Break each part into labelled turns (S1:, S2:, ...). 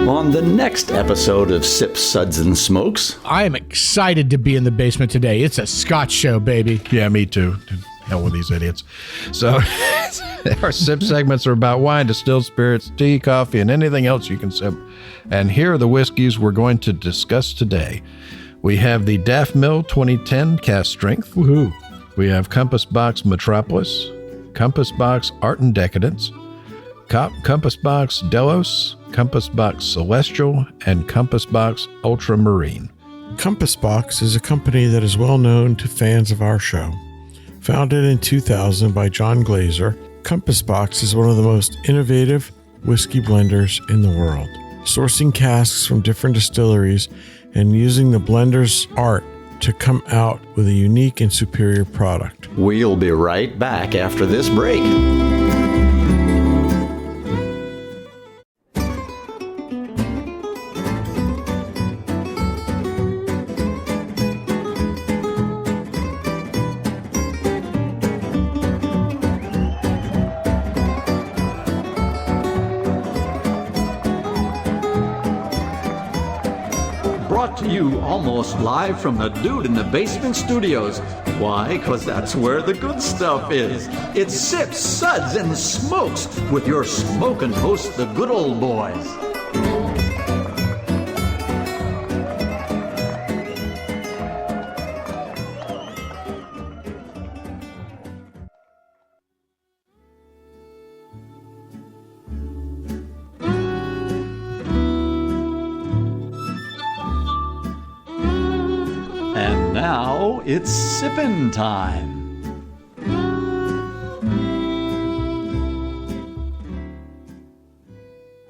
S1: On the next episode of Sips, Suds, and Smokes.
S2: I am excited to be in the basement today. It's a Scotch show, baby.
S3: Yeah, me too. Hell with these idiots. So our sip segments are about wine, distilled spirits, tea, coffee, and anything else you can sip. And here are the whiskeys we're going to discuss today. We have the Daftmill 2010 Cask Strength.
S2: Woohoo.
S3: We have Compass Box Metropolis, Compass Box Art and Decadence, Compass Box Delos, Compass Box Celestial, and Compass Box Ultramarine.
S4: Compass Box is a company that is well known to fans of our show. Founded in 2000 by John Glazer, Compass Box is one of the most innovative whiskey blenders in the world, sourcing casks from different distilleries and using the blender's art to come out with a unique and superior product.
S1: We'll be right back after this break. Brought to you almost live from the Dude in the Basement studios. Why? Because that's where the good stuff is. It's Sips, Suds, and Smokes with your smoking host, the Good Ol Boys. And now it's sippin' time.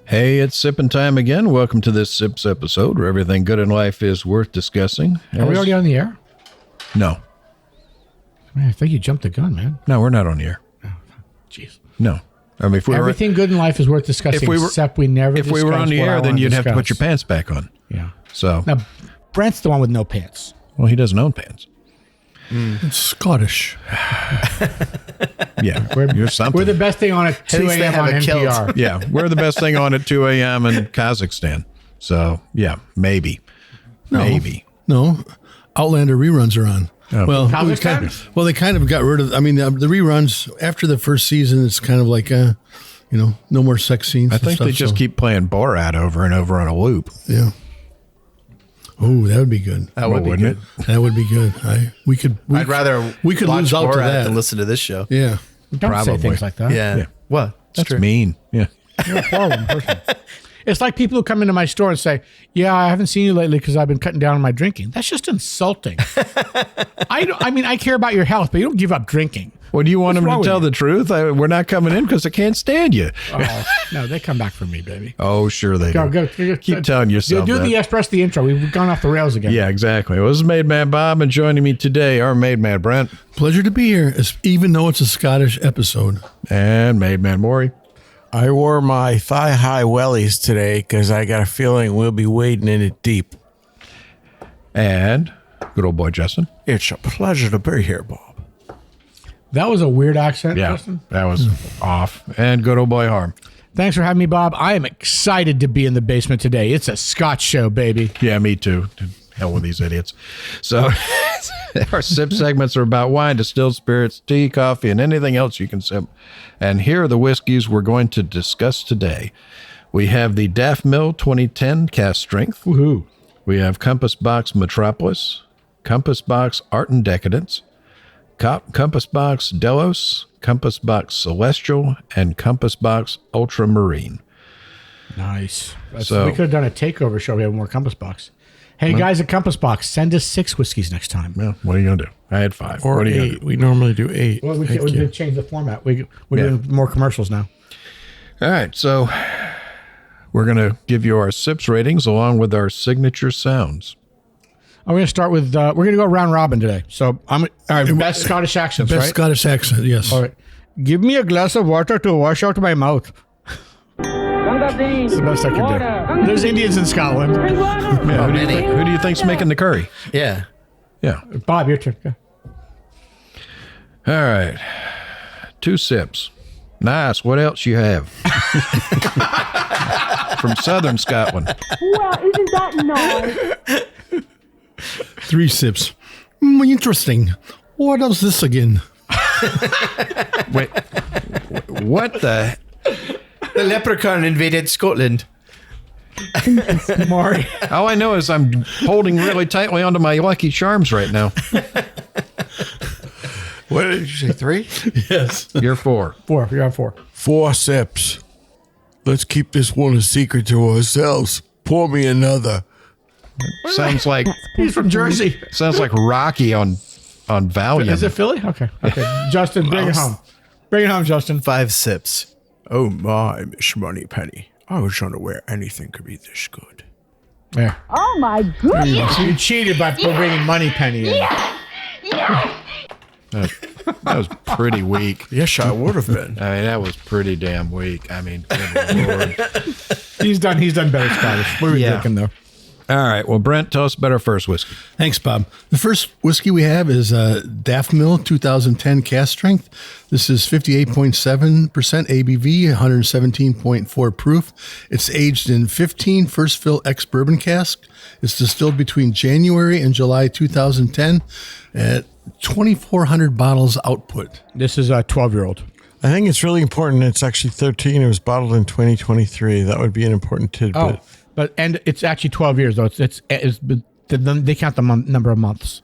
S3: Hey, it's sipping time again. Welcome to this Sips episode where everything good in life is worth discussing.
S2: Are we already on the air?
S3: No.
S2: Man, I think you jumped the gun, man.
S3: No, we're not on the air.
S2: Jeez.
S3: No. I mean, if we
S2: Everything good in life is worth discussing, except we never
S3: If we were on the air, then you'd have to put your pants back on.
S2: Yeah.
S3: So,
S2: Now, Brent's the one with no pants.
S3: well, he doesn't own pants.
S5: It's Scottish.
S3: Yeah, you're something.
S2: We're the best thing on at 2 a.m. on NPR.
S3: Yeah, we're the best thing on at 2 a.m. in Kazakhstan. So, yeah, maybe. Maybe.
S5: No, Outlander reruns are on.
S3: Oh.
S5: Well,
S2: Kazakhstan?
S5: they kind of got rid of. I mean, the reruns after the first season, it's kind of like, no more sex scenes.
S3: I think they just keep playing Borat over and over on a loop.
S5: Yeah. Oh, that would be good.
S6: That would be
S3: wouldn't
S6: good.
S3: it?
S5: That would be good.
S6: I'd rather
S5: we could
S6: watch
S5: lose out to
S6: Borat
S5: that.
S6: than listen to this show.
S5: Yeah.
S2: Don't
S3: Probably.
S2: say things like that.
S6: Yeah. Well, it's
S3: That's
S6: true.
S3: mean. Yeah.
S2: You're a horrible person. It's like people who come into my store and say, yeah, I haven't seen you lately because I've been cutting down on my drinking. That's just insulting. I care about your health, but you don't give up drinking.
S3: Well, do you want
S2: What's
S3: them
S2: wrong
S3: to tell
S2: with
S3: the truth? We're not coming in because I can't stand you.
S2: Oh, no, they come back for me, baby.
S3: Oh, sure they do. Keep telling yourself
S2: do
S3: that.
S2: the express the intro. We've gone off the rails again.
S3: Yeah, exactly. Well, this is Made Man Bob, and joining me today are Made Man Brent
S5: Pleasure to be here, even though it's a Scottish episode.
S3: and Made Man Maury.
S4: I wore my thigh-high wellies today because I got a feeling we'll be wading in it deep.
S3: And Good Old Boy Justin.
S4: It's a pleasure to be here, Bob.
S2: That was a weird accent,
S3: Yeah,
S2: Justin.
S3: that was off. And Good Old Boy Harm.
S2: Thanks for having me, Bob. I am excited to be in the basement today. It's a Scotch show, baby.
S3: Yeah, me too. To hell with these idiots. So our sip segments are about wine, distilled spirits, tea, coffee, and anything else you can sip. And here are the whiskeys we're going to discuss today. We have the Daftmill 2010 Cask Strength.
S2: Woohoo.
S3: We have Compass Box Metropolis, Compass Box Art and Decadence, Compass Box Delos, Compass Box Celestial, and Compass Box Ultramarine.
S2: Nice.
S3: So-
S2: we could have done a takeover show. We have more Compass Box. Hey, guys at Compass Box, send us 6 whiskeys next time.
S3: Well, what are you going to do? I had 5.
S4: Or
S3: what are you gonna
S4: 8.
S3: do?
S4: We normally do 8.
S2: Well, we
S4: Thank
S2: can
S4: you.
S2: change the format. We're
S3: Yeah.
S2: doing more commercials now.
S3: All right, so we're going to give you our sips ratings along with our signature sounds.
S2: I'm going to start with, we're going to go round robin today. So, all right, best Scottish accents,
S5: Best
S2: right?
S5: Scottish accent, yes.
S2: All right. Give me a glass of water to wash out my mouth. That's the best I can do. There's Indians in Scotland.
S3: Yeah, who do you think's making the curry?
S6: Yeah.
S3: Yeah.
S2: Bob, your turn. Go.
S3: All right. 2 sips. Nice. What else you have? from southern Scotland.
S7: Well, isn't that nice?
S5: 3 sips. Interesting. What else is this again?
S3: Wait, what the?
S6: The leprechaun invaded Scotland.
S2: Maury.
S3: All I know is I'm holding really tightly onto my Lucky Charms right now.
S4: What did you say? 3?
S5: Yes.
S3: You're 4.
S2: 4. You're on 4.
S4: 4 sips. Let's keep this one a secret to ourselves. Pour me another.
S3: Sounds like
S2: He's from Jersey.
S3: Rocky on Valium.
S2: Is it Philly? Okay. Justin, bring it home. Bring it home, Justin.
S6: 5 sips. Oh my, Miss Moneypenny. I was unaware anything could be this good.
S2: Yeah.
S7: Oh my goodness.
S2: You cheated by bringing Moneypenny in.
S3: That was pretty weak.
S6: Yes, I would have been.
S3: I mean, that was pretty damn weak. I mean, good Lord.
S2: He's done better Scottish. What are we drinking, though?
S3: All right. Well, Brent, tell us about our first whiskey.
S5: Thanks, Bob. The first whiskey we have is Daftmill 2010 Cask Strength. This is 58.7% ABV, 117.4 proof. It's aged in 15 first fill ex-bourbon cask. It's distilled between January and July 2010 at 2,400 bottles output.
S2: This is a 12-year-old.
S4: I think it's really important. It's actually 13. It was bottled in 2023. That would be an important tidbit.
S2: And it's actually 12 years though. They count the number of months.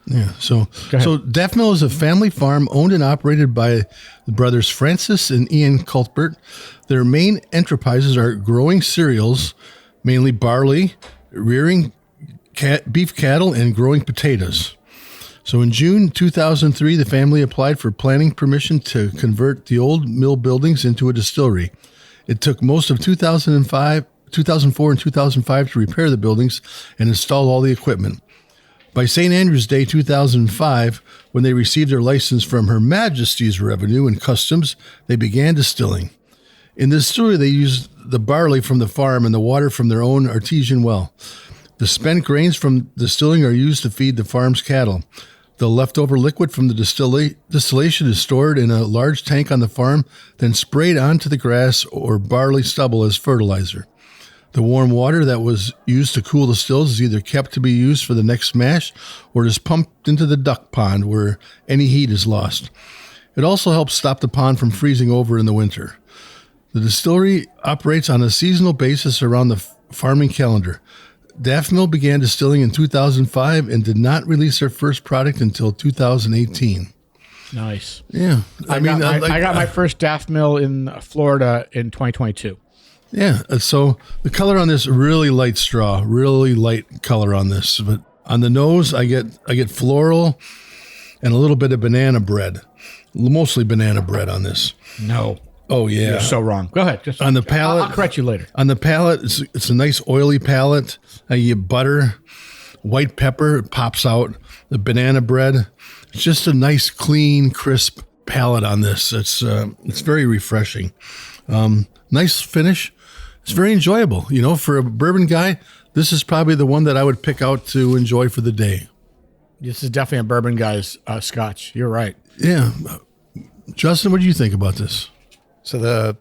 S5: Yeah. So Daftmill is a family farm owned and operated by the brothers Francis and Ian Cuthbert. Their main enterprises are growing cereals, mainly barley, rearing beef cattle, and growing potatoes. So in June 2003, the family applied for planning permission to convert the old mill buildings into a distillery. It took most of 2004 and 2005 to repair the buildings and install all the equipment. By St. Andrew's Day 2005, when they received their license from Her Majesty's Revenue and Customs, they began distilling. In the distillery, they used the barley from the farm and the water from their own artesian well. The spent grains from distilling are used to feed the farm's cattle. The leftover liquid from the distillation is stored in a large tank on the farm, then sprayed onto the grass or barley stubble as fertilizer. The warm water that was used to cool the stills is either kept to be used for the next mash or is pumped into the duck pond where any heat is lost. It also helps stop the pond from freezing over in the winter. The distillery operates on a seasonal basis around the farming calendar. Daftmill began distilling in 2005 and did not release their first product until 2018.
S2: Nice.
S5: Yeah.
S2: I got my first Daftmill in Florida in 2022.
S5: Yeah. So the color on this, really light straw, really light color on this. But on the nose, I get floral and a little bit of banana bread, mostly banana bread on this.
S2: No.
S5: Oh, yeah.
S2: You're so wrong. Go ahead.
S5: On the palate.
S2: I'll correct you later.
S5: On the palate, it's a nice oily palate. You get butter, white pepper, it pops out, the banana bread. It's just a nice, clean, crisp palate on this. It's very refreshing. Nice finish. It's very enjoyable. For a bourbon guy, this is probably the one that I would pick out to enjoy for the day.
S2: This is definitely a bourbon guy's Scotch. You're right.
S5: Yeah. Justin, what do you think about this?
S6: So the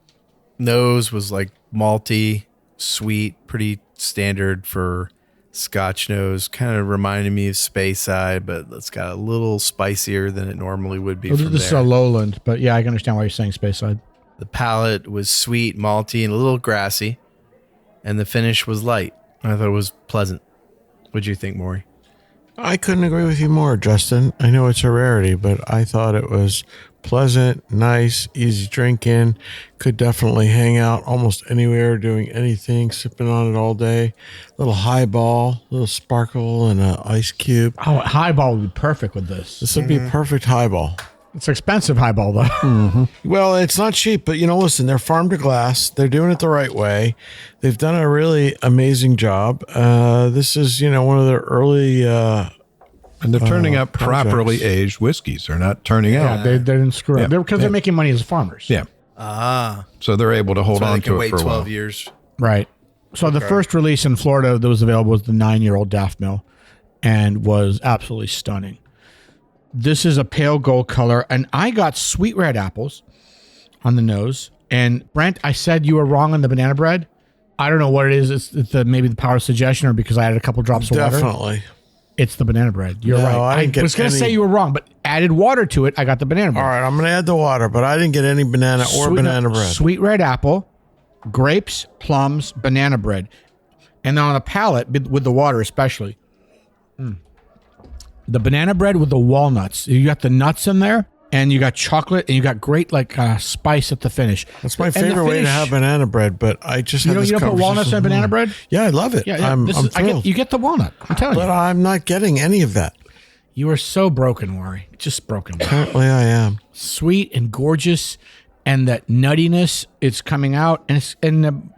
S6: nose was like malty, sweet, pretty standard for Scotch nose. Kind of reminded me of Speyside, but it's got a little spicier than it normally would be.
S2: This is a lowland, but yeah, I can understand why you're saying Speyside.
S6: The palate was sweet, malty, and a little grassy, and the finish was light. I thought it was pleasant. What'd you think, Maury?
S4: I couldn't agree with you more, Justin. I know it's a rarity, but I thought it was pleasant, nice, easy drinking. Could definitely hang out almost anywhere, doing anything, sipping on it all day. Little highball, little sparkle, and an ice cube.
S2: Oh, a highball would be perfect with this.
S4: This would be a perfect highball.
S2: It's expensive highball, though.
S4: Mm-hmm. Well, it's not cheap, but listen, they're farm to glass. They're doing it the right way. They've done a really amazing job. This is, one of their early
S3: and they're turning out properly aged whiskeys. They're not turning out.
S2: They didn't screw up. Because they're making money as farmers.
S3: Yeah. So they're able to hold on to it for a while.
S6: 12 years.
S2: Right. So the first release in Florida that was available was the 9-year-old Daftmill and was absolutely stunning. This is a pale gold color, and I got sweet red apples on the nose. And Brent, I said you were wrong on the banana bread. I don't know what it is. It's maybe the power of suggestion, or because I added a couple drops of water.
S4: Definitely.
S2: It's the banana bread. You're
S4: No,
S2: right.
S4: I didn't
S2: I was
S4: get
S2: going to say
S4: any-
S2: you were wrong, but added water to it. I got the banana bread.
S4: All right, I'm going to add the water, but I didn't get any banana or banana bread.
S2: Sweet red apple, grapes, plums, banana bread. And then on the palate, with the water especially, the banana bread with the walnuts. You got the nuts in there, and you got chocolate, and you got great spice at the finish.
S4: That's my
S2: And the
S4: favorite way to
S2: finish-
S4: have banana bread, but I just had this
S2: You don't put walnuts in
S4: conversation-
S2: banana bread?
S4: Yeah, I love it.
S2: Yeah,
S4: I'm
S2: I
S4: thrilled.
S2: you get the walnut. I'm telling
S4: But
S2: you.
S4: I'm not getting any of that.
S2: You are so broken, Maury. Just broken.
S4: Apparently I am.
S2: Sweet and gorgeous, and that nuttiness is coming out. And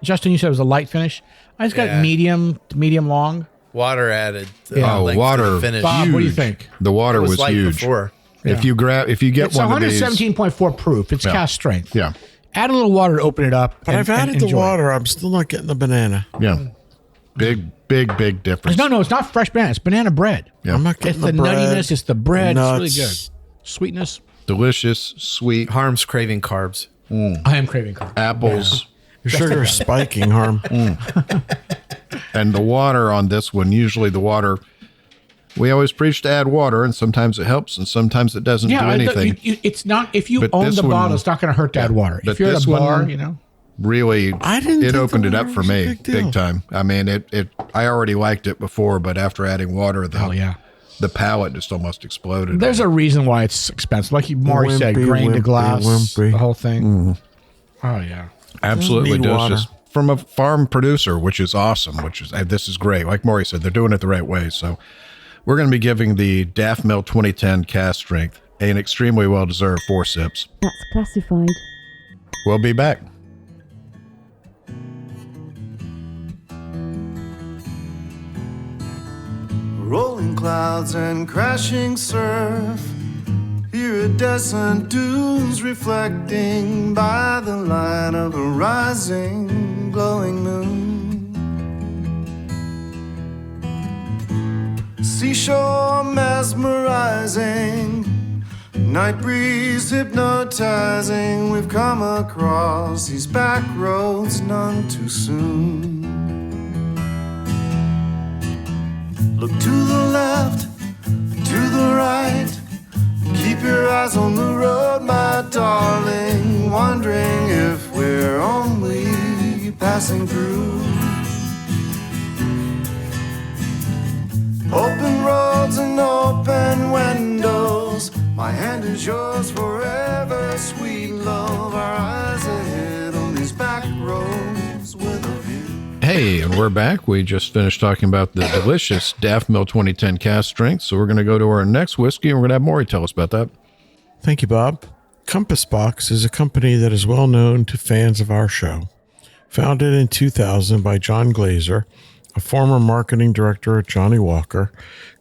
S2: Justin, you said it was a light finish. I just got
S6: Yeah.
S2: medium
S6: long.
S2: long.
S6: Water added.
S2: Yeah.
S3: Oh,
S6: length to
S3: water.
S6: the finish.
S2: Bob, what do you
S3: Huge.
S2: think?
S3: The water
S6: It
S3: was,
S6: was light
S3: huge.
S6: before.
S3: If you get
S2: It's
S3: one of these,
S2: 117.4 proof. It's Cask Strength.
S3: yeah,
S2: Add a little water to open it up.
S4: But I've added the water. I'm still not getting the banana.
S3: yeah, big difference.
S2: No, it's not fresh banana. It's banana bread.
S3: Yeah.
S4: I'm not
S2: It's
S4: getting
S2: the
S4: bread,
S2: nuttiness. It's the bread.
S4: nuts.
S2: It's really good. Sweetness.
S3: Delicious, sweet
S6: Harm's craving carbs.
S2: I am craving coffee.
S3: apples.
S4: Your sugar is spiking, Harm.
S3: And the water on this one, usually the water, we always preach to add water, and sometimes it helps, and sometimes it doesn't do anything.
S2: It's not. If you
S3: But
S2: own
S3: this
S2: the
S3: one-
S2: bottle, it's not going to hurt to add water.
S3: But
S2: If you're at
S3: this
S2: a bar,
S3: one- Really,
S4: I didn't
S3: it
S4: think
S3: opened
S4: the
S3: it up
S4: water
S3: for
S4: was a
S3: me
S4: big deal.
S3: big time. I mean, I already liked it before, but after adding water, the palate just almost exploded.
S2: There's a reason why it's expensive. Like Maury said,
S4: Wimpy,
S2: grain to
S4: wimpy,
S2: glass,
S4: wimpy.
S2: the whole thing. Oh yeah.
S3: absolutely
S4: Need water.
S3: delicious from a farm producer, which is awesome. This is great. Like Maury said, they're doing it the right way. So we're going to be giving the Daftmill 2010 Cask Strength an extremely well-deserved 4 sips.
S7: That's classified.
S3: We'll be back.
S8: Rolling clouds and crashing surf. Iridescent dunes reflecting by the light of a rising, glowing moon. Seashore mesmerizing, night breeze hypnotizing. We've come across these back roads none too soon. Look to the left, to the right. Keep your eyes on the road, my darling. Wondering if we're only passing through. Open roads and open windows. My hand is yours forever, sweet love. Our eyes ahead on these back roads with a view.
S3: Hey, and we're back. We just finished talking about the delicious Daftmill 2010 Cask Strength. So we're going to go to our next whiskey, and we're going to have Maury tell us about that.
S4: Thank you, Bob. Compass Box is a company that is well known to fans of our show. Founded in 2000 by John Glazer, a former marketing director at Johnny Walker,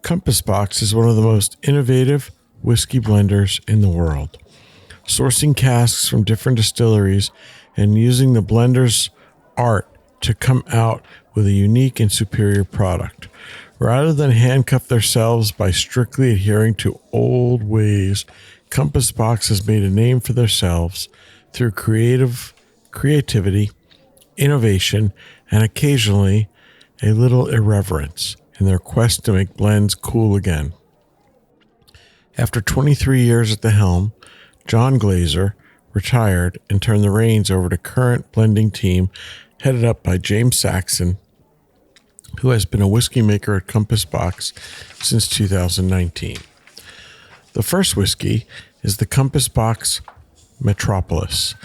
S4: Compass Box is one of the most innovative whiskey blenders in the world. Sourcing casks from different distilleries and using the blender's art to come out with a unique and superior product. Rather than handcuff themselves by strictly adhering to old ways, Compass Box has made a name for themselves through creativity, innovation, and occasionally a little irreverence in their quest to make blends cool again. After 23 years at the helm, John Glazer retired and turned the reins over to current blending team headed up by James Saxon, who has been a whiskey maker at Compass Box since 2019. The first whiskey is the Compass Box Metropolis.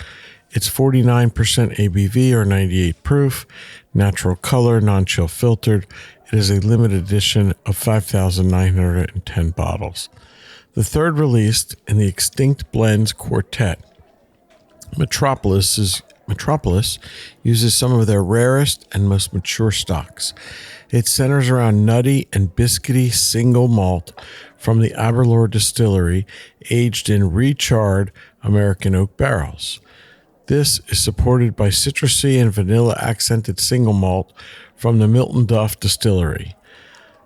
S4: It's 49% ABV or 98 proof, natural color, non-chill filtered. It is a limited edition of 5,910 bottles. The third released in the Extinct Blends Quartet. Metropolis uses some of their rarest and most mature stocks. It centers around nutty and biscuity single malt from the Aberlour distillery, aged in recharred American oak barrels. This is supported by citrusy and vanilla accented single malt from the Milton Duff distillery.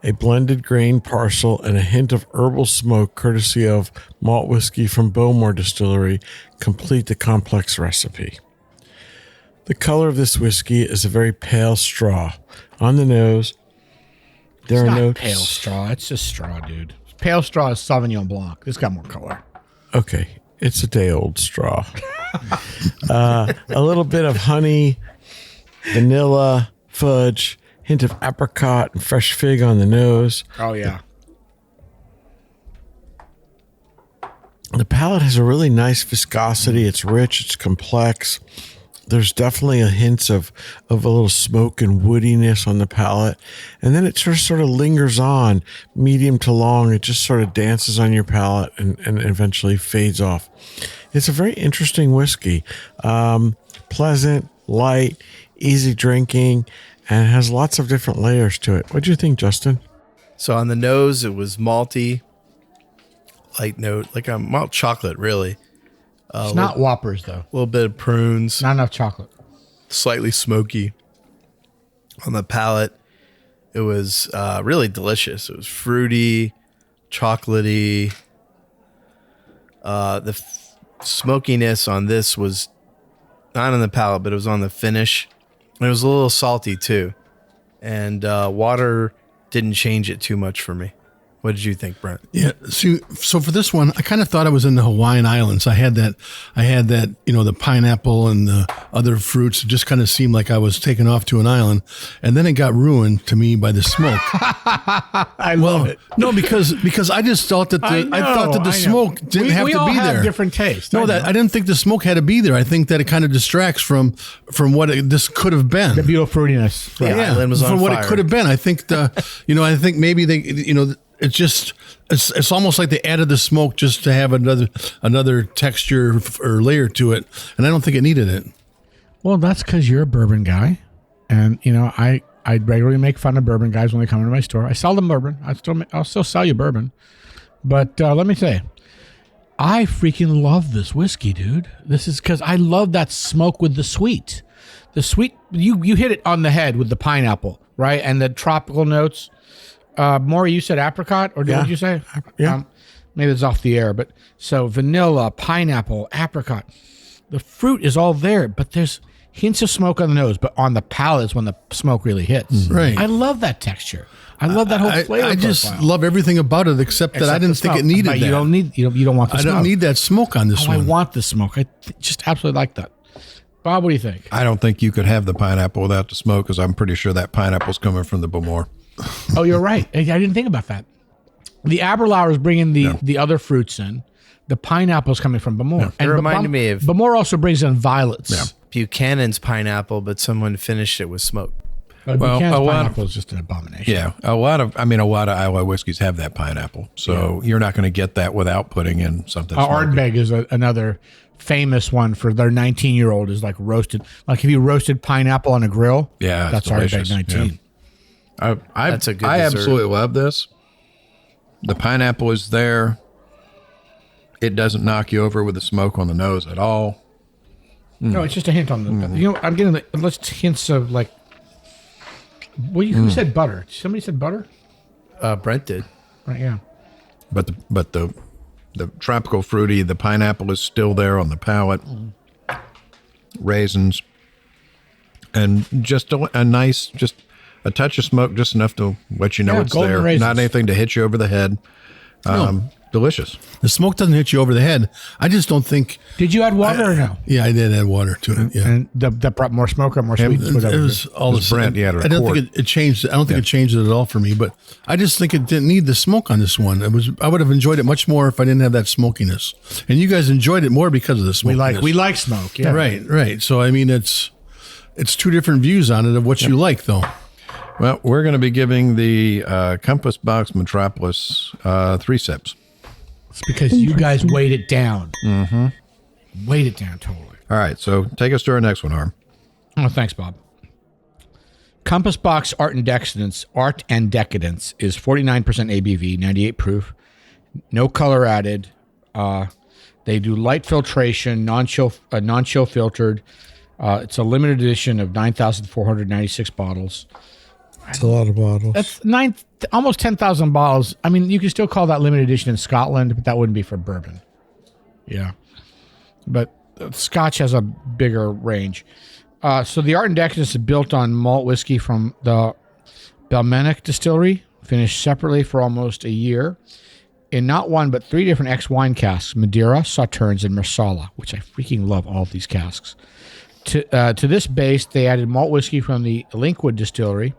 S4: A blended grain parcel and a hint of herbal smoke courtesy of malt whiskey from Bowmore Distillery complete the complex recipe. The color of this whiskey is a very pale straw. On the nose, there
S2: It's
S4: are
S2: not
S4: notes.
S2: pale straw. It's just straw, dude. Pale straw is Sauvignon Blanc. It's got more color.
S4: Okay, it's a day old straw. A little bit of honey, vanilla, fudge, hint of apricot and fresh fig on the nose.
S2: Oh, yeah.
S4: The palate has a really nice viscosity. It's rich. It's complex. There's definitely a hint of a little smoke and woodiness on the palate. And then it just sort of lingers on, medium to long. It just sort of dances on your palate and eventually fades off. It's a very interesting whiskey. Pleasant, light, easy drinking, and it has lots of different layers to it. What do you think, Justin?
S6: So on the nose, it was malty, light note, like a malt chocolate, really.
S2: It's not Whoppers, though.
S6: A little bit of prunes,
S2: Not enough chocolate.
S6: slightly smoky. On the palate, it was really delicious. It was fruity, chocolatey. The smokiness on this was not on the palate, but it was on the finish. And it was a little salty, too. And water didn't change it too much for me. What did you think, Brent?
S5: Yeah. See, so for this one, I kind of thought I was in the Hawaiian Islands. I had that, the pineapple and the other fruits. It just kind of seemed like I was taken off to an island, and then it got ruined to me by the smoke.
S2: I love it.
S5: No, because I just thought that the
S2: I know.
S5: smoke didn't have
S2: we
S5: to
S2: all
S5: be
S2: have
S5: there.
S2: different tastes.
S5: No, I didn't think the smoke had to be there. I think that it kind of distracts from what this could have been.
S2: The beautiful fruitiness.
S6: The island was on
S5: for what
S6: fire.
S5: it could have been. I think I think maybe they, it's almost like they added the smoke just to have another texture or layer to it, and I don't think it needed it.
S2: Well, that's because you're a bourbon guy, and I regularly make fun of bourbon guys when they come into my store. I sell them bourbon. I'll still sell you bourbon, but let me tell you, I freaking love this whiskey, dude. This is because I love that smoke with the sweet. The sweet, you hit it on the head with the pineapple, right, and the tropical notes. Maury, you said apricot, or what did you say?
S4: Yeah.
S2: Maybe it's off the air, but so vanilla, pineapple, apricot. The fruit is all there, but there's hints of smoke on the nose, but on the palate is when the smoke really hits.
S5: Right.
S2: I love that texture. I love that whole flavor.
S5: I just
S2: profile.
S5: love everything about it, except that I
S2: Except
S5: didn't
S2: the
S5: think it
S2: smoke.
S5: needed
S2: But
S5: that.
S2: you don't need you don't want the
S5: I
S2: smoke.
S5: don't need that smoke on this
S2: I
S5: one.
S2: want the smoke. I just absolutely like that. Bob, what do you think?
S3: I don't think you could have the pineapple without the smoke, because I'm pretty sure that pineapple's coming from the Bowmore.
S2: Oh, you're right. I didn't think about that. The Aberlour is bringing the other fruits in. The pineapple's coming from Bowmore.
S6: It reminded me of-
S2: Bowmore also brings in violets.
S3: Yeah.
S6: Buchanan's pineapple, but someone finished it with smoke.
S2: But
S3: Well,
S2: Buchanan's
S3: a lot of-
S2: pineapple is just an abomination.
S3: Yeah, a lot of Iowa whiskeys have that pineapple, so you're not going to get that without putting in something. smoky.
S2: Ardbeg is another famous one for their 19-year-old is like roasted. Like if you roasted pineapple on a grill,
S3: Yeah,
S2: that's
S3: it's delicious.
S2: Ardbeg 19.
S3: Yeah.
S6: That's a good
S3: I
S6: dessert.
S3: absolutely love this. The pineapple is there. It doesn't knock you over with the smoke on the nose at all.
S2: No, it's just a hint on the. I'm getting let's hints of like. Who said butter? Somebody said butter.
S6: Brent did.
S2: Right? Yeah.
S3: But the tropical fruity, the pineapple is still there on the palate. Raisins, and just a nice, just a touch of smoke, just enough to let you know
S2: Yeah,
S3: it's
S2: golden
S3: there.
S2: raisins.
S3: Not anything to hit you over the head. Delicious.
S5: The smoke doesn't hit you over the head. I just don't think.
S2: Did you add water or no?
S5: Yeah, I did add water to it. Yeah.
S2: And that brought more smoke or more sweet.
S5: It
S2: Whatever.
S5: was all
S3: It
S5: the
S3: was
S5: same.
S3: Brent, you had to
S5: I don't
S3: record.
S5: think it changed. I don't think it changed it at all for me. But I just think it didn't need the smoke on this one. I would have enjoyed it much more if I didn't have that smokiness. And you guys enjoyed it more because of the smokiness.
S2: we like smoke. Yeah.
S5: Right. So I mean, it's two different views on it of what you like, though.
S3: Well, we're going to be giving the Compass Box Metropolis 3 sips.
S2: It's because you guys weighed it down. Mm-hmm. Weighed it down totally.
S3: All right, so take us to our next one, Harm.
S2: Oh, thanks, Bob. Compass Box Art and Decadence is 49% ABV, 98 proof, no color added. They do light filtration, non-chill filtered. It's a limited edition of 9,496 bottles.
S4: It's a lot of bottles.
S2: That's almost 10,000 bottles. I mean, you could still call that limited edition in Scotland, but that wouldn't be for bourbon. Yeah. But Scotch has a bigger range. So the Art and Decadence is built on malt whiskey from the Belmenic distillery, finished separately for almost a year in not one but 3 different ex-wine casks: Madeira, Sauternes, and Marsala, which I freaking love all of these casks. To this base, they added malt whiskey from the Linkwood distillery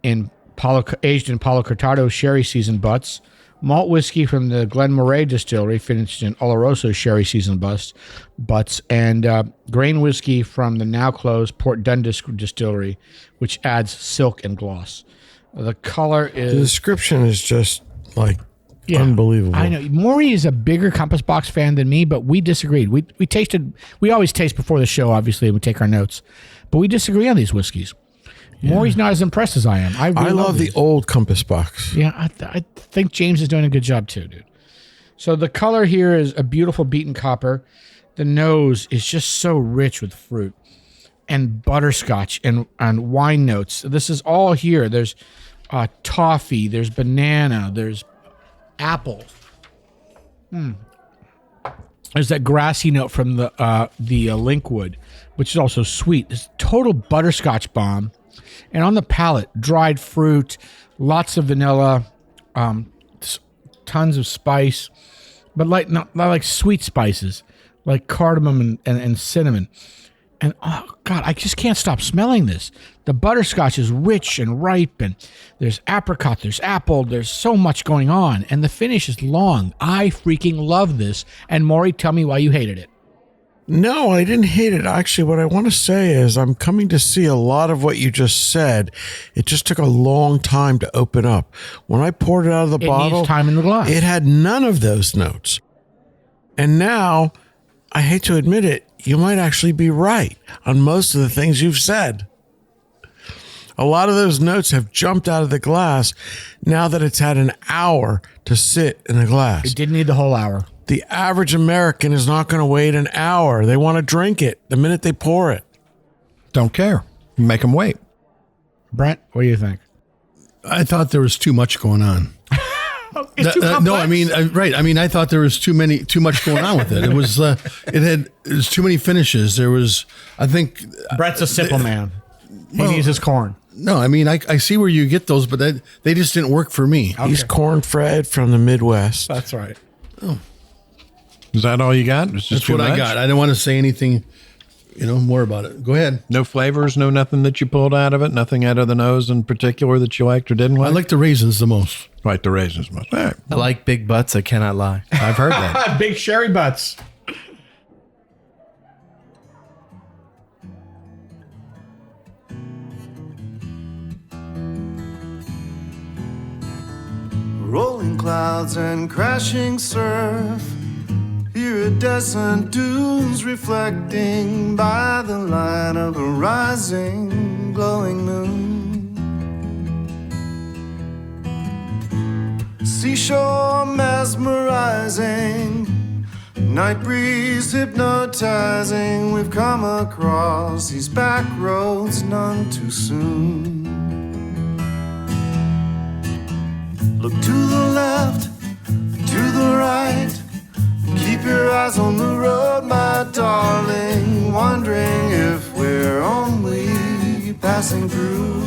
S2: aged in Palo Cortado sherry seasoned butts, malt whiskey from the Glen Moray distillery finished in Oloroso sherry seasoned butts, and grain whiskey from the now closed Port Dundas distillery, which adds silk and gloss. The color is...
S4: The description is just like unbelievable.
S2: I know. Maury is a bigger Compass Box fan than me, but we disagreed. We tasted... We always taste before the show, obviously, and we take our notes. But we disagree on these whiskeys. Maury's not as impressed as I am. I
S4: love the old Compass Box.
S2: Yeah, I think James is doing a good job too, dude. So the color here is a beautiful beaten copper. The nose is just so rich with fruit and butterscotch and wine notes. This is all here. There's toffee, there's banana, there's apple. There's that grassy note from the Linkwood, which is also sweet. It's total butterscotch bomb. And on the palate, dried fruit, lots of vanilla, tons of spice, but not like sweet spices, like cardamom and cinnamon. And oh God, I just can't stop smelling this. The butterscotch is rich and ripe, and there's apricot, there's apple, there's so much going on, and the finish is long. I freaking love this. And Maury, tell me why you hated it.
S4: No, I didn't hate it. Actually, what I want to say is I'm coming to see a lot of what you just said. It just took a long time to open up. When I poured it out of the bottle,
S2: it needs time in the glass.
S4: It had none of those notes. And now, I hate to admit it, you might actually be right on most of the things you've said. A lot of those notes have jumped out of the glass now that it's had an hour to sit in the glass.
S2: It didn't need the whole hour.
S4: The average American is not going to wait an hour. They want to drink it the minute they pour it.
S3: Don't care. Make them wait.
S2: Brent, what do you think?
S5: I thought there was too much going on.
S2: It's too complex.
S5: No, I mean, right. I mean, I thought there was too much going on with it. It was, it was too many finishes. There was, I think.
S2: Brett's a simple man. He needs his corn.
S5: No, I mean, I see where you get those, but they just didn't work for me.
S4: Okay. He's Corn Fred from the Midwest.
S2: That's right.
S5: Oh.
S3: Is that all you got?
S5: That's what I got. I didn't want to say anything, more about it. Go ahead.
S3: No flavors, no nothing that you pulled out of it? Nothing out of the nose in particular that you liked or didn't like?
S5: I like the raisins the most.
S3: Like the raisins most. All right.
S6: I like big butts. I cannot lie. I've heard that.
S2: Big sherry butts.
S8: Rolling clouds and crashing surf, iridescent dunes reflecting by the light of a rising, glowing moon. Seashore mesmerizing, night breeze hypnotizing. We've come across these back roads none too soon. Look to the left, to the right. Keep your eyes on the road, my darling. Wondering if we're only passing through.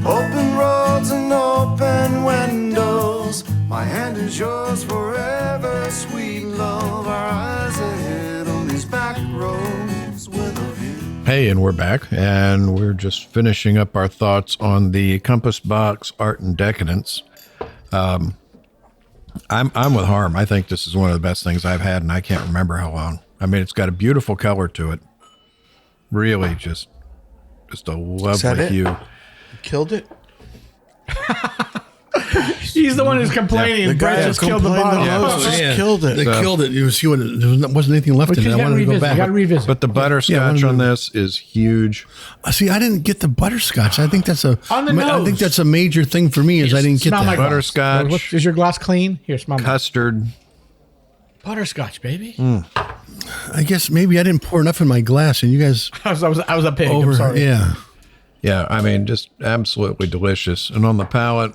S8: Open roads and open windows. My hand is yours forever, sweet love. Our eyes ahead on these back roads with a view.
S3: Hey, and we're back, and we're just finishing up our thoughts on the Compass Box Art and Decadence. I'm with Harm. I think this is one of the best things I've had, and I can't remember how long. I mean, it's got a beautiful color to it. Really, just a lovely hue.
S4: You killed it?
S2: He's the one who's complaining.
S4: The guy
S2: Brett
S4: who
S2: just killed the
S4: complained
S2: bottle.
S4: the most just killed it.
S5: They killed it. You see what? There wasn't anything left
S2: But
S5: in
S2: you
S5: it. I
S2: gotta
S5: wanted to go
S2: revisit. You
S5: back.
S2: gotta revisit.
S3: But the butterscotch on this is huge.
S5: See, I didn't get the butterscotch. I think that's a.
S2: On the
S5: I
S2: nose.
S5: think that's a major thing for me. Is I didn't get
S2: Smell my
S5: that.
S2: glass.
S3: Butterscotch.
S2: Is your glass clean? Here, smell mine.
S3: Custard.
S2: Butterscotch, baby.
S5: I guess maybe I didn't pour enough in my glass, and you guys
S2: I was a pig.
S5: over.
S2: I'm sorry.
S5: Yeah.
S3: Yeah, I mean, just absolutely delicious. And on the palate,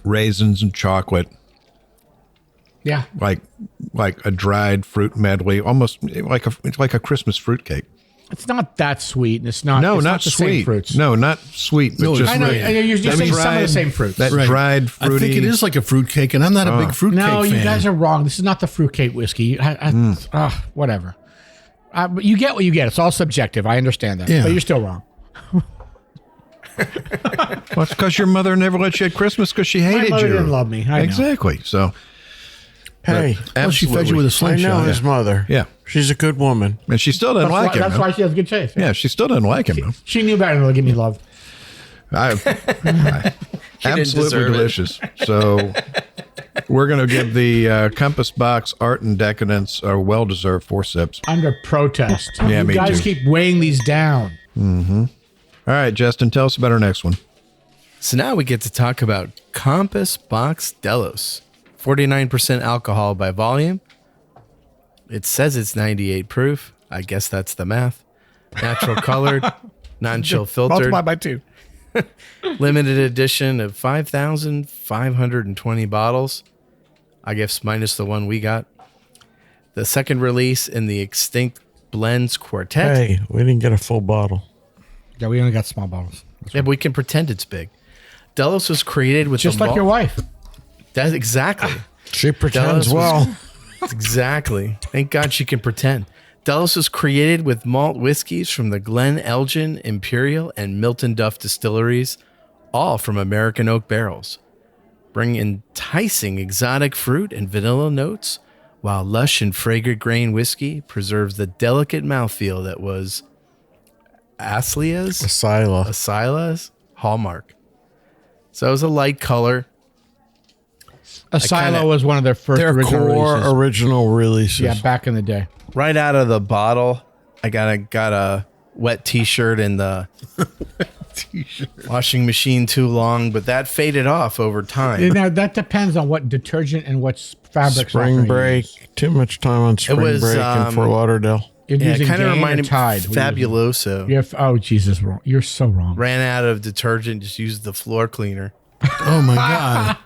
S3: raisins and chocolate,
S2: Yeah.
S3: like a dried fruit medley, almost it's like a Christmas fruitcake.
S2: It's not that sweet. And it's not.
S3: No,
S2: it's
S3: not
S2: the
S3: sweet.
S2: same fruits.
S3: No, not sweet. But
S5: No,
S3: just
S2: I know. You're saying some of the same fruits.
S3: That
S5: Right.
S3: dried fruity.
S5: I think it is like a fruitcake, and I'm not a big fruitcake
S2: No,
S5: fan.
S2: you guys are wrong. This is not the fruitcake whiskey. Whatever. But you get what you get. It's all subjective. I understand that.
S5: Yeah.
S2: But you're still wrong.
S3: Well, it's because your mother never let you at Christmas because she hated
S2: My mother
S3: you.
S2: didn't love me. I know.
S3: Exactly. So,
S4: Hey,
S5: Well, she fed you with a
S4: I
S5: slingshot.
S4: know his mother.
S3: Yeah.
S4: She's a good woman.
S3: and she still doesn't like him.
S2: That's
S3: though.
S2: why she has good taste.
S3: Yeah, she still doesn't like him. Though.
S2: She knew better than to give me love.
S3: Absolutely
S6: deserve it.
S3: delicious. So we're going to give the Compass Box Art and Decadence a well-deserved 4 sips.
S2: Under protest.
S3: Yeah,
S2: you
S3: me
S2: guys
S3: too.
S2: keep weighing these down.
S3: All right, Justin, tell us about our next one.
S6: So now we get to talk about Compass Box Delos. 49% alcohol by volume. It says it's 98 proof. I guess that's the math. Natural colored, non-chill filtered.
S2: Multiply by 2.
S6: Limited edition of 5,520 bottles. I guess minus the one we got. The second release in the Extinct Blends Quartet.
S4: Hey, we didn't get a full bottle.
S2: Yeah, we only got small bottles.
S6: Yeah, but we can pretend it's big. Delos was created with
S2: Just
S6: the
S2: like your wife.
S6: That's exactly.
S4: She pretends
S6: Delos was-
S4: well.
S6: Exactly. Thank God she can pretend. Delos was created with malt whiskeys from the Glen Elgin, Imperial, and Milton Duff distilleries, all from American oak barrels. Bring enticing exotic fruit and vanilla notes, while lush and fragrant grain whiskey preserves the delicate mouthfeel that was Asila's hallmark. So it was a light color.
S2: Asilo was one of their first
S4: Their
S2: original
S4: core
S2: releases.
S4: original releases.
S2: Yeah, back in the day.
S6: Right out of the bottle, I got a wet t-shirt in the washing machine too long, but that faded off over time.
S2: Now, that depends on what detergent and what fabric.
S4: Spring break. Too much time on spring
S6: was,
S4: break in Fort Lauderdale.
S2: You're
S6: Yeah, it
S2: using
S6: kind of
S2: Gain or
S6: reminded me
S2: Tide.
S6: of Fabuloso.
S2: Oh, Jesus, wrong. You're so wrong.
S6: Ran out of detergent, just used the floor cleaner.
S5: Oh my God.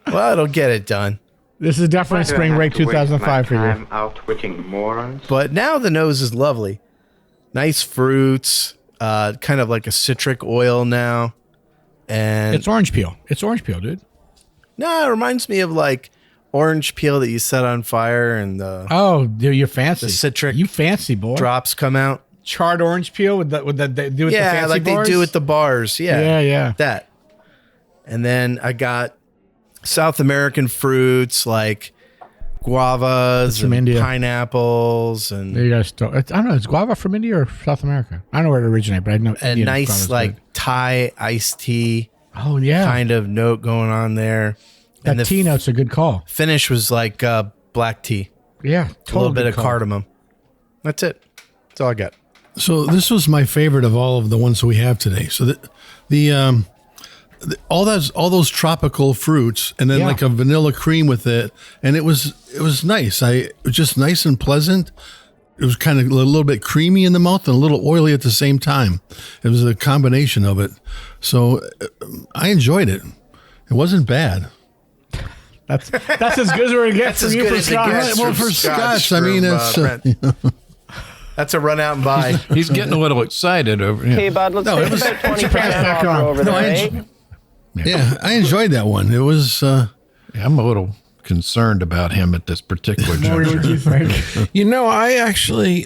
S6: Well, it'll get it done.
S2: This is definitely spring break 2005 for you.
S9: Outwitting morons.
S6: But now the nose is lovely. Nice fruits, kind of like a citric oil now. And
S2: It's orange peel. It's orange peel, dude.
S6: no, it reminds me of like orange peel that you set on fire and the
S2: Oh, dude, you're fancy.
S6: The citric
S2: You fancy, boy.
S6: drops come out.
S2: Charred orange peel with the they do with the
S6: Yeah,
S2: fancy
S6: like
S2: bars?
S6: they do at the bars. Yeah.
S2: Yeah.
S6: That. And then I got South American fruits like guavas
S2: from
S6: and
S2: India.
S6: pineapples and
S2: There you guys I don't know. Is guava from India or South America? I don't know where it originated, but I know
S6: a
S2: Indian
S6: nice
S2: guava's
S6: like
S2: good.
S6: Thai iced tea
S2: Oh yeah,
S6: kind of note going on there.
S2: that
S6: And the
S2: tea note's a good call.
S6: finish was like black tea,
S2: Yeah,
S6: a little bit of cardamom. That's it. That's all I got.
S5: So this was my favorite of all of the ones that we have today. So all those tropical fruits, and then
S2: Yeah.
S5: like a vanilla cream with it, and it was nice. It was just nice and pleasant. It was kind of a little bit creamy in the mouth and a little oily at the same time. It was a combination of it. So I enjoyed it. It wasn't bad.
S2: That's as good as we're gonna get
S6: That's
S2: from
S6: as
S2: you
S6: good
S2: for
S6: as it
S2: Scotch.
S6: gets.
S5: Well,
S6: from
S5: for Scotch, I mean,
S6: from,
S5: it's
S6: Brent. That's a run out and buy.
S3: He's getting a little excited over here.
S9: Okay, bud, let's
S5: No,
S9: take
S5: it was-
S9: about 20
S2: your pants back
S9: offer
S2: on.
S9: over
S5: No,
S9: there,
S5: I
S9: eh?
S5: yeah, I enjoyed that one. It was.
S3: I'm a little concerned about him at this particular
S2: Maury,
S3: juncture.
S2: what do you think?
S4: You know, I actually,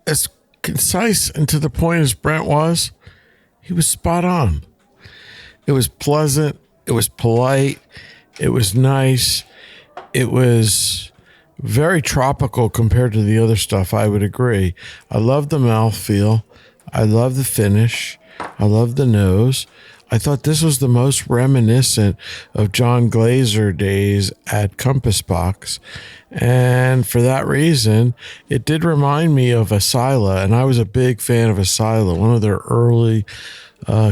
S4: as concise and to the point as Brent was, he was spot on. It was pleasant. It was polite. It was nice. It was very tropical compared to the other stuff. I would agree. I love the mouthfeel. I love the finish. I love the nose. I thought this was the most reminiscent of John Glazer days at Compass Box. And for that reason, it did remind me of Asila. And I was a big fan of Asila, one of their early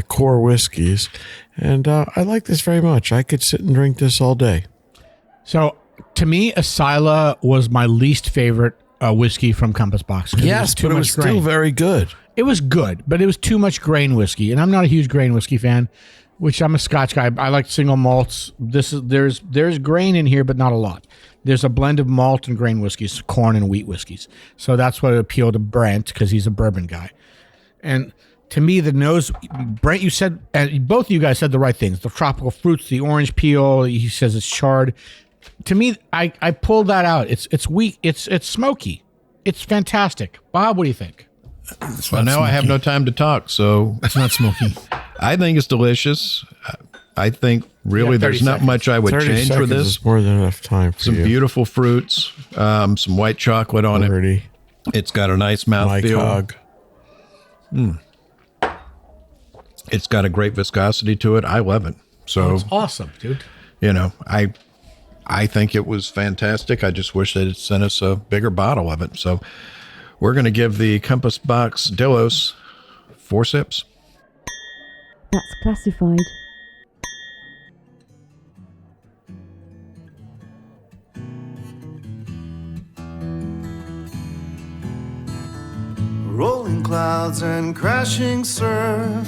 S4: core whiskeys. And I like this very much. I could sit and drink this all day.
S2: So to me, Asila was my least favorite whiskey from Compass Box. 'Cause
S4: Yes,
S2: too
S4: but it
S2: much
S4: was still
S2: grain.
S4: very good.
S2: It was good, but it was too much grain whiskey, and I'm not a huge grain whiskey fan. which I'm a Scotch guy. I like single malts. There's grain in here, but not a lot. There's a blend of malt and grain whiskeys, corn and wheat whiskeys. So that's what appealed to Brent because he's a bourbon guy. And to me, the nose, Brent, you said, and both of you guys said the right things. The tropical fruits, the orange peel. He says it's charred. To me, I pulled that out. It's weak. It's smoky. It's fantastic. Bob, what do you think?
S3: Well, now I have no time to talk, so
S5: It's not smoky.
S3: I think it's delicious. I think really there's not much I would
S4: 30
S3: change
S4: seconds
S3: with this.
S4: is more than enough time for
S3: Some
S4: you.
S3: beautiful fruits, some white chocolate on it.
S4: 30.
S3: It's got a nice
S4: My
S3: mouthfeel.
S4: cog.
S3: It's got a great viscosity to it. I love it. So,
S2: It's awesome, dude.
S3: you know, I think it was fantastic. I just wish they'd sent us a bigger bottle of it. So we're going to give the Compass Box Delos 4 sips.
S7: That's classified.
S8: Rolling clouds and crashing surf.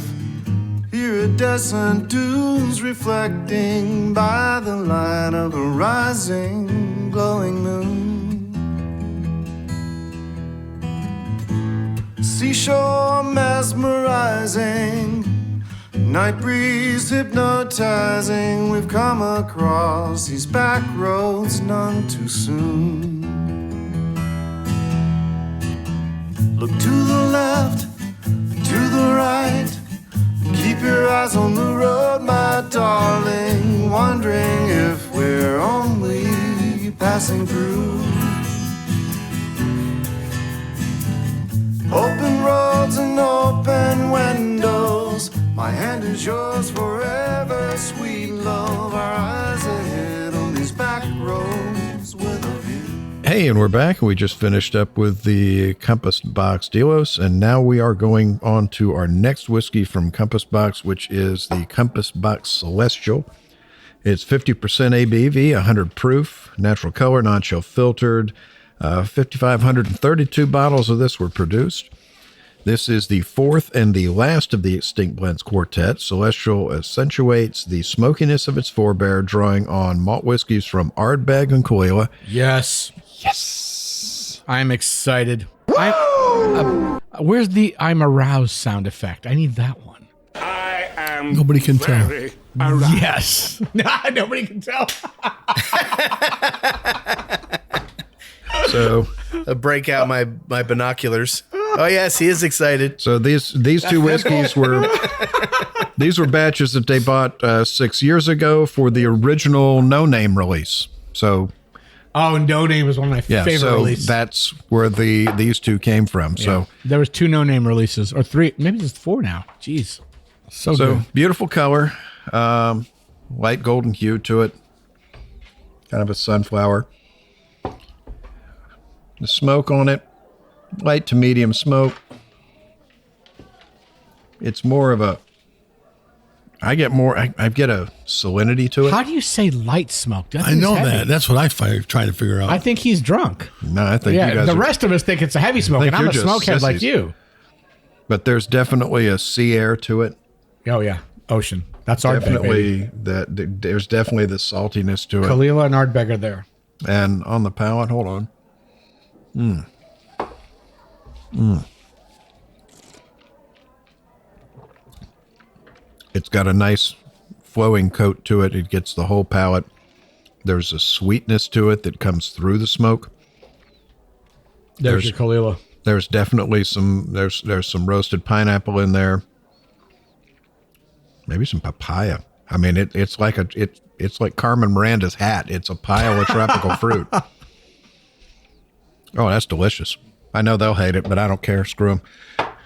S8: Iridescent dunes reflecting by the light of a rising, glowing moon. Seashore mesmerizing, night breeze hypnotizing. We've come across these back roads none too soon. Look to the left, to the right. Keep your eyes on the road, my darling. Wondering if we're only passing through. Open roads and open windows. My hand is yours forever, sweet love. Our eyes ahead on these back roads with a view.
S3: Hey, and we're back. We just finished up with the Compass Box Delos, and now we are going on to our next whiskey from Compass Box, which is the Compass Box Celestial. It's 50% ABV, 100 proof, natural color, non-chill filtered. 5,532 bottles of this were produced. This is the fourth and the last of the Extinct Blends Quartet. Celestial accentuates the smokiness of its forebear, drawing on malt whiskeys from Ardbeg and Caol.
S2: Yes.
S3: Yes.
S2: I'm excited. Where's the I'm aroused sound effect? I need that one.
S5: Nobody can tell.
S2: Yes. Nobody can tell.
S3: So,
S6: Break out my binoculars. Oh yes, he is excited.
S3: so these two whiskeys were these were batches that they bought 6 years ago for the original No Name release. So
S2: Oh, No Name was one of my favorite
S3: so
S2: releases.
S3: that's where these two came from. So
S2: There was 2 No Name releases, or 3, maybe there's 4 now. Jeez. So good.
S3: beautiful color, light golden hue to it, kind of a sunflower. The smoke on it, light to medium smoke. It's more of a, I get a salinity to it.
S2: How do you say light smoke?
S5: I know that. That's what I try to figure out.
S2: I think he's drunk.
S3: No, I think you
S2: Yeah,
S3: guys
S2: the
S3: are,
S2: rest of us think it's a heavy smoke,
S3: think
S2: and I'm a
S3: you're just
S2: smokehead like
S3: sissies.
S2: you.
S3: but there's definitely a sea air to it.
S2: Oh, yeah. Ocean. That's Ardbeg, baby.
S3: Definitely there's definitely the saltiness to it.
S2: Kalila and Ardbeg are there.
S3: And on the palate, hold on. It's got a nice flowing coat to it. It gets the whole palate. There's a sweetness to it that comes through the smoke.
S2: There's your Kalila.
S3: There's definitely there's some roasted pineapple in there. Maybe some papaya. I mean, it's like Carmen Miranda's hat. It's a pile of tropical fruit. Oh, that's delicious. I know they'll hate it, but I don't care. Screw them.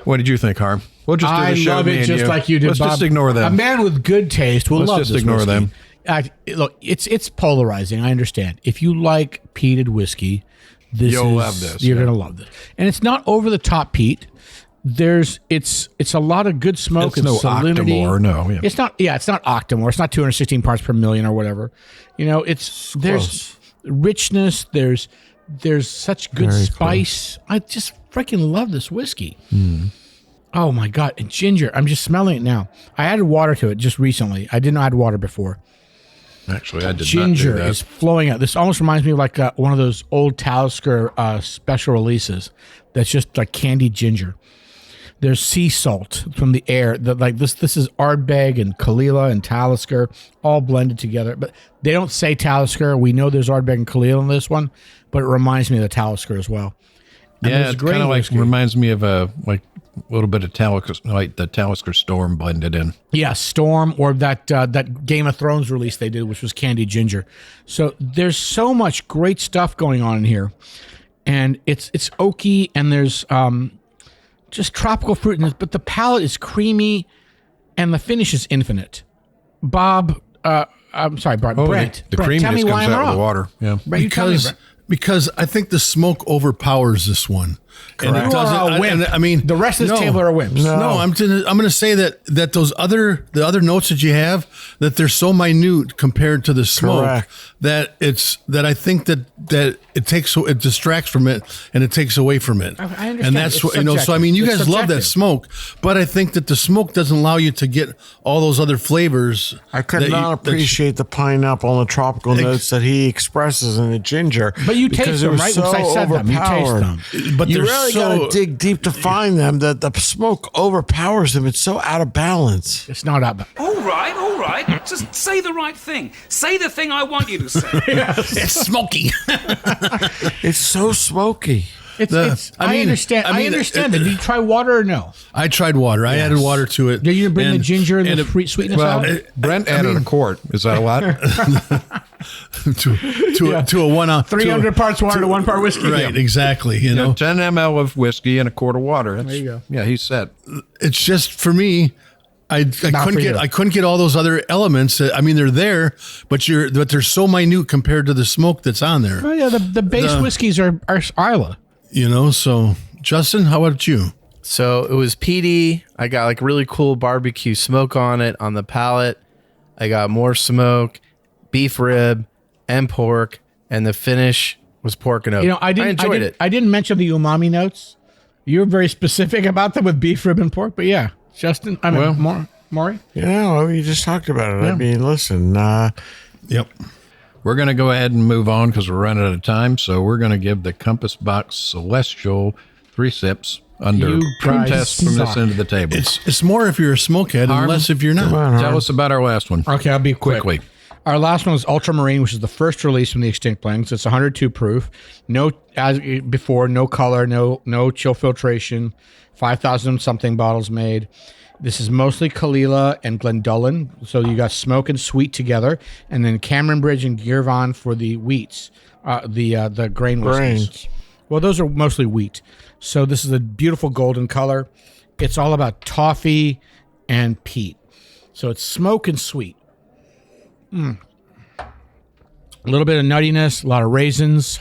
S3: What did you think, Harm? We'll just do the
S2: I
S3: show.
S2: love
S3: me
S2: it
S3: and
S2: just like you did,
S3: Let's
S2: Bob.
S3: just ignore them.
S2: A man with good taste will
S3: Let's
S2: love
S3: just
S2: this
S3: ignore
S2: whiskey.
S3: them.
S2: Look, it's polarizing. I understand. If you like peated whiskey,
S3: You'll love this,
S2: You're
S3: yeah.
S2: gonna love this, and it's not over the top peat. It's a lot of good smoke.
S3: It's no
S2: salinity.
S3: Octomore, no, yeah.
S2: It's not. Yeah, it's not Octomore. It's not 216 parts per million or whatever. You know, there's richness. There's such good
S4: Very
S2: spice. I just freaking love this whiskey. Oh my God. And ginger. I'm just smelling it now. I added water to it just recently. I didn't add water before.
S3: Actually, I did
S2: Ginger
S3: not do that.
S2: is flowing out. This almost reminds me of like one of those old Talisker special releases that's just like candied ginger. There's sea salt from the air. This is Ardbeg and Kalila and Talisker all blended together. But they don't say Talisker. We know there's Ardbeg and Kalila in this one, but it reminds me of the Talisker as well. And
S3: Yeah,
S2: there's
S3: it's kind of like
S2: whiskey.
S3: reminds me of a little bit of Talisker, like the Talisker Storm blended in.
S2: Yeah, Storm, or that Game of Thrones release they did, which was candied ginger. So there's so much great stuff going on in here, and it's oaky, and there's just tropical fruit in this, but the palate is creamy, and the finish is infinite. Bob, I'm sorry, Brent.
S3: The
S2: Brent, tell
S3: creaminess
S2: me why
S3: comes
S2: I'm
S3: out
S2: wrong.
S3: of the water. Yeah.
S2: Brent, you tell me, Brent.
S5: Because I think the smoke overpowers this one. And
S2: You are a wimp.
S5: I mean,
S2: The rest of this table are wimps.
S5: No, I'm going to say that those other notes that you have, that they're so minute compared to the smoke
S4: Correct.
S5: that I think that it distracts from it and it takes away from it.
S2: I understand.
S5: And that's
S2: It's
S5: what, so I mean, you
S2: subjective.
S5: guys
S2: It's
S5: love that
S2: subjective.
S5: smoke, but I think that the smoke doesn't allow you to get all those other flavors.
S4: I could
S5: that
S4: not
S5: you-
S4: appreciate the pineapple and the tropical notes that he expresses in the ginger.
S2: But you
S4: because
S2: taste
S4: it
S2: them,
S4: was
S2: right?
S4: so
S2: Once I said them, you taste
S4: overpowered.
S2: them.
S5: But
S4: You
S5: they're
S4: really
S5: so,
S4: got to dig deep to find them. That the smoke overpowers them. It's so out of balance.
S2: It's not up.
S9: All right. Just say the right thing. Say the thing I want you to say.
S5: it's smoky.
S4: It's so smoky.
S2: I understand. I understand that. Did you try water or no?
S5: I tried water. I added water to it.
S2: Did you bring the ginger and the
S5: it-
S2: sweetness
S3: Well,
S2: out?
S3: Brent added a quart. Is that a lot?
S5: to a 1 ounce
S2: 300 parts water to 1 part whiskey.
S5: Right, exactly. You know,
S3: 10 ml of whiskey and a quart of water. There
S2: you go.
S3: Yeah, he's set.
S5: it's just for me. I couldn't get all those other elements. I mean, they're there, but they're so minute compared to the smoke that's on there.
S2: Oh yeah, the base whiskeys are Isla.
S5: You know. So, Justin, how about you?
S6: So it was peaty. I got like really cool barbecue smoke on it on the palate. I got more smoke, beef rib, and pork, and the finish was pork and oak.
S2: You know, I
S6: enjoyed it.
S2: I didn't mention the umami notes. You were very specific about them with beef rib and pork, but yeah, Justin. I mean, Maury.
S4: Yeah, you just talked about it.
S2: Yeah.
S4: I mean, listen.
S5: Yep.
S3: We're going to go ahead and move on because we're running out of time. So we're going to give the Compass Box Celestial 3 sips under
S2: You guys
S3: protest from this
S2: suck.
S3: end of the table.
S5: It's more if you're a smokehead
S3: Harm.
S5: and less if you're not.
S3: Tell us about our last one.
S2: Okay, I'll be quick.
S3: Quickly.
S2: Our last one was Ultramarine, which is the first release from the Extinct Blends. It's 102 proof. No, as before, no color, no chill filtration. 5,000 something bottles made. This is mostly Kalila and Glendullan. So you got smoke and sweet together, and then Cameron Bridge and Girvan for the wheats, the grain whiskeys.
S4: Grains.
S2: Well, those are mostly wheat. So this is a beautiful golden color. It's all about toffee and peat. So it's smoke and sweet. A little bit of nuttiness, a lot of raisins,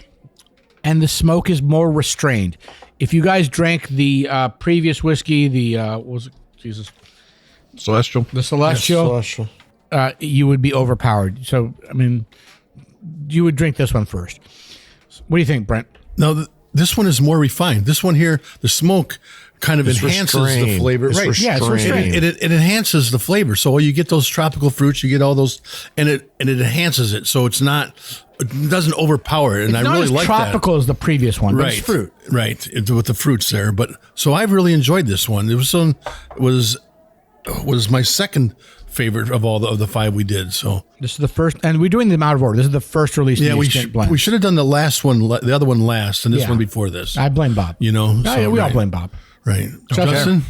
S2: and the smoke is more restrained. If you guys drank the previous whiskey, what was it? Jesus,
S3: Celestial.
S2: the Celestial,
S4: Celestial.
S2: you would be overpowered. So, I mean, you would drink this one first. What do you think, Brent?
S5: No, this one is more refined. This one here, the smoke kind of
S4: It's
S5: enhances the
S4: restrained.
S5: flavor.
S4: It's
S5: Right.
S2: Yeah, it's
S4: restrained.
S2: restrained.
S5: It enhances the flavor. So you get those tropical fruits, you get all those, and it enhances it. So it doesn't overpower it. And
S2: It's
S5: I
S2: not
S5: really
S2: as
S5: like
S2: tropical as the previous one, but
S5: that.
S2: it's fruit.
S5: Right. With the fruits there. But so I've really enjoyed this one. It was my second favorite of all of the 5 we did. So
S2: This is the first, and we're doing them out of order. This is the first release of
S5: yeah,
S2: the
S5: we
S2: Extinct Blends.
S5: should have done the other one last, and this
S2: Yeah.
S5: one before this.
S2: I blame Bob.
S5: You know,
S2: Oh, yeah, we all blame Bob.
S5: Right,
S2: Justin?
S5: Justin.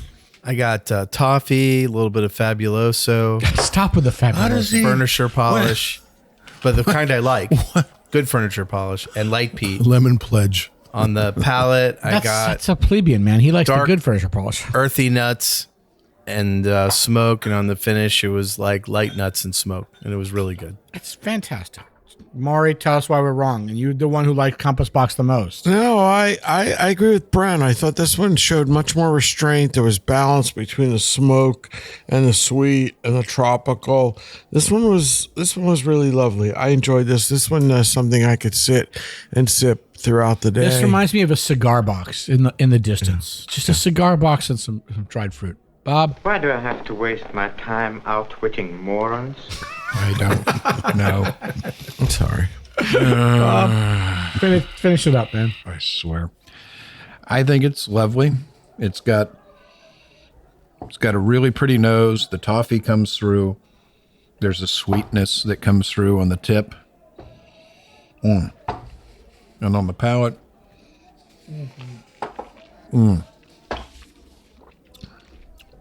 S6: I got toffee, a little bit of Fabuloso,
S2: Stop with the fabulous.
S5: does he-
S6: furniture polish, but the kind I like. Good furniture polish and light peat.
S5: Lemon Pledge.
S6: On the palate, I got
S2: That's a plebeian, man. He likes the
S6: dark-
S2: good furniture polish.
S6: earthy nuts and smoke, and on the finish, it was like light nuts and smoke, and it was really good.
S2: It's fantastic. Maury, tell us why we're wrong. And you're the one who liked Compass Box the most.
S4: No, I agree with Brent. I thought this one showed much more restraint. There was balance between the smoke and the sweet and the tropical. This one was really lovely. I enjoyed this. This one is something I could sit and sip throughout the day.
S2: This reminds me of a cigar box in the distance. Just a cigar box and some dried fruit. Bob?
S10: Why do I have to waste my time outwitting morons?
S3: I don't know.
S4: I'm sorry.
S2: Bob, finish it up, man.
S3: I swear. I think it's lovely. It's got a really pretty nose. The toffee comes through. There's a sweetness that comes through on the tip. And on the palate.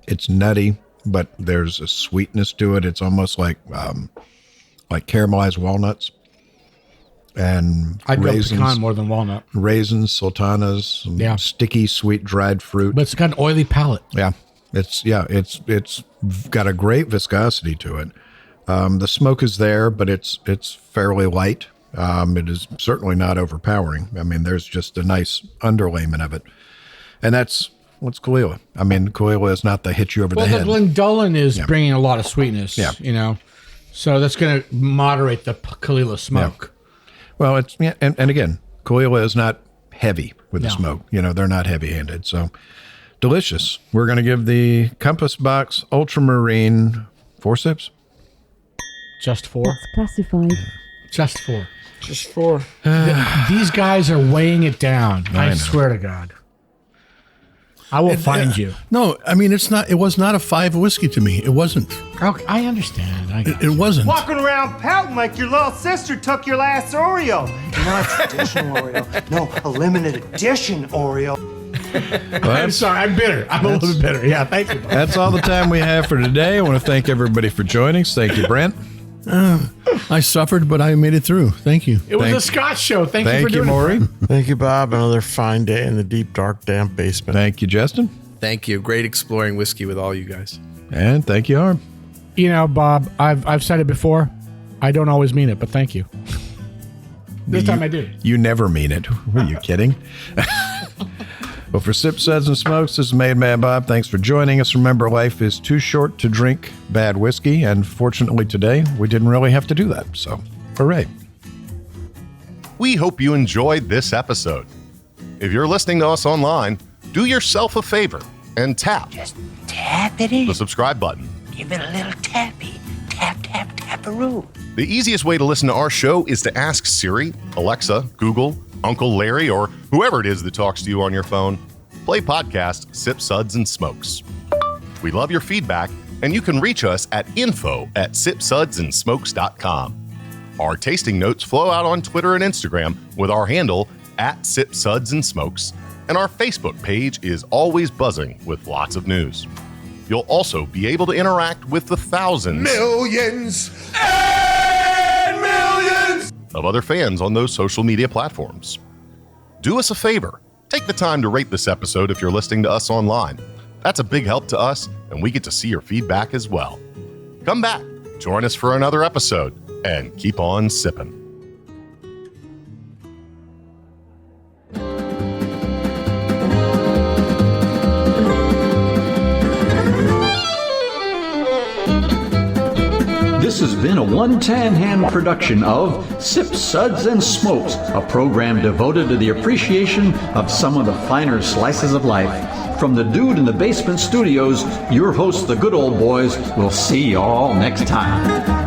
S3: It's nutty, but there's a sweetness to it. It's almost like caramelized walnuts and
S2: I'd go
S3: raisins.
S2: pecan more than walnut.
S3: Raisins, sultanas, and sticky, sweet, dried fruit.
S2: But it's got an oily palate.
S3: Yeah, it's got a great viscosity to it. The smoke is there, but it's fairly light. It is certainly not overpowering. I mean, there's just a nice underlayment of it, and that's what's Kahlua. I mean, Kahlua is not the hit you over the head.
S2: Well, the Glendullen is bringing a lot of sweetness.
S3: Yeah.
S2: You know, so that's going to moderate the Kahlua smoke.
S3: Yeah. Well, and again, Kahlua is not heavy with the smoke. You know, they're not heavy-handed. So delicious. We're going to give the Compass Box Ultramarine 4 sips.
S2: Just 4.
S7: That's classified.
S2: Just 4.
S4: Just 4.
S2: These guys are weighing it down. I
S3: know.
S2: swear to God. I will find you.
S5: No, I mean, it was not a 5 whiskey to me. It wasn't.
S2: Okay, I understand.
S5: It wasn't.
S11: Walking around pouting like your little sister took your last Oreo. Not a traditional Oreo. No, a limited edition Oreo.
S2: I'm sorry. I'm bitter. I'm a little bit bitter. Yeah, thank you.
S3: That's all the time we have for today. I want to thank everybody for joining us. Thank you, Brent.
S5: I suffered, but I made it through. Thank you.
S2: It was a Scotch show. Thank you for doing
S3: Maury.
S4: Thank you, Bob. Another fine day in the deep, dark, damp basement.
S3: Thank you, Justin.
S6: Thank you. Great exploring whiskey with all you guys.
S3: And thank you, Harm.
S2: You know, Bob, I've said it before. I don't always mean it, but thank you. This time I do.
S3: You never mean it. Were you kidding? Well, for Sip, Suds, and Smokes, this is Made Man Bob. Thanks for joining us. Remember, life is too short to drink bad whiskey, and fortunately today, we didn't really have to do that. So, hooray.
S12: We hope you enjoyed this episode. If you're listening to us online, do yourself a favor and tap the subscribe button.
S13: Give it a little tappy. Tap, tap, tap-a-roo.
S12: The easiest way to listen to our show is to ask Siri, Alexa, Google, Uncle Larry, or whoever it is that talks to you on your phone. Play podcast Sip, Suds, and Smokes. We love your feedback, and you can reach us at info@sipsudsandsmokes.com. Our tasting notes flow out on Twitter and Instagram with our handle @SipSudsAndSmokes, and our Facebook page is always buzzing with lots of news. You'll also be able to interact with the thousands,
S8: Millions and millions
S12: of other fans on those social media platforms. Do us a favor. Take the time to rate this episode if you're listening to us online. That's a big help to us, and we get to see your feedback as well. Come back, join us for another episode, and keep on sipping.
S1: This has been a One Tan Hand production of Sip, Suds, and Smokes, a program devoted to the appreciation of some of the finer slices of life. From the Dude in the Basement Studios, your hosts, the Good Old Boys, will see you all next time.